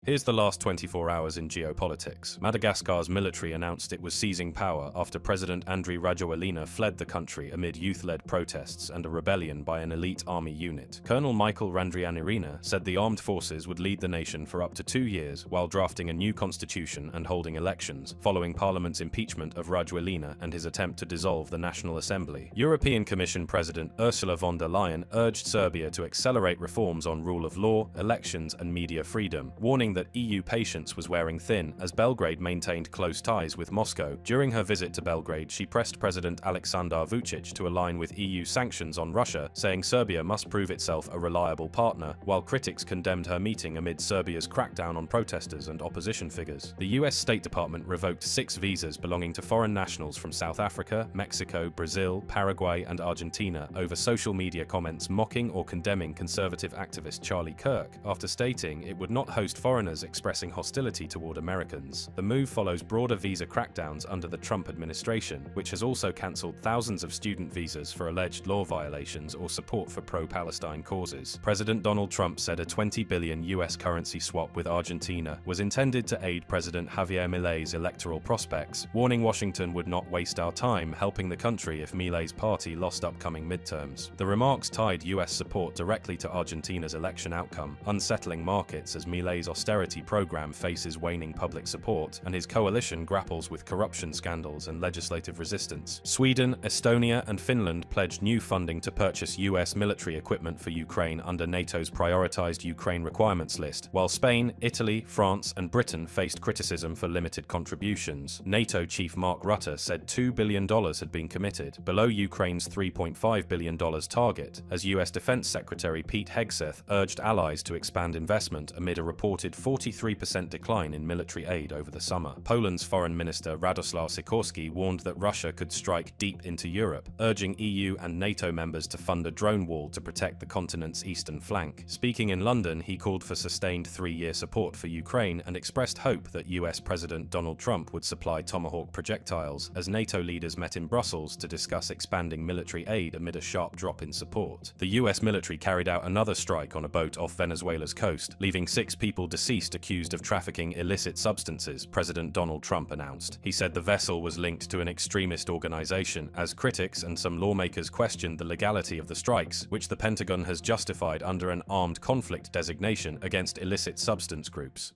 Here's the last 24 hours in geopolitics. Madagascar's military announced it was seizing power after President Andry Rajoelina fled the country amid youth-led protests and a rebellion by an elite army unit. Colonel Michael Randrianirina said the armed forces would lead the nation for up to 2 years while drafting a new constitution and holding elections, following Parliament's impeachment of Rajoelina and his attempt to dissolve the National Assembly. European Commission President Ursula von der Leyen urged Serbia to accelerate reforms on rule of law, elections and media freedom, warning that EU patience was wearing thin as Belgrade maintained close ties with Moscow. During her visit to Belgrade, she pressed President Aleksandar Vučić to align with EU sanctions on Russia, saying Serbia must prove itself a reliable partner, while critics condemned her meeting amid Serbia's crackdown on protesters and opposition figures. The US State Department revoked 6 visas belonging to foreign nationals from South Africa, Mexico, Brazil, Paraguay and Argentina over social media comments mocking or condemning conservative activist Charlie Kirk, after stating it would not host foreigners expressing hostility toward Americans. The move follows broader visa crackdowns under the Trump administration, which has also cancelled thousands of student visas for alleged law violations or support for pro-Palestine causes. President Donald Trump said a $20 billion US currency swap with Argentina was intended to aid President Javier Milei's electoral prospects, warning Washington would not waste our time helping the country if Milei's party lost upcoming midterms. The remarks tied US support directly to Argentina's election outcome, unsettling markets as Milei's austerity program faces waning public support and his coalition grapples with corruption scandals and legislative resistance. Sweden, Estonia and Finland pledged new funding to purchase US military equipment for Ukraine under NATO's prioritized Ukraine requirements list, while Spain, Italy, France and Britain faced criticism for limited contributions. NATO chief Mark Rutte said $2 billion had been committed, below Ukraine's $3.5 billion target, as US Defense Secretary Pete Hegseth urged allies to expand investment amid a reported 43% decline in military aid over the summer. Poland's Foreign Minister Radosław Sikorski warned that Russia could strike deep into Europe, urging EU and NATO members to fund a drone wall to protect the continent's eastern flank. Speaking in London, he called for sustained 3-year support for Ukraine and expressed hope that US President Donald Trump would supply Tomahawk projectiles as NATO leaders met in Brussels to discuss expanding military aid amid a sharp drop in support. The US military carried out another strike on a boat off Venezuela's coast, leaving 6 people deceased accused of trafficking illicit substances, President Donald Trump announced. He said the vessel was linked to an extremist organization, as critics and some lawmakers questioned the legality of the strikes, which the Pentagon has justified under an armed conflict designation against illicit substance groups.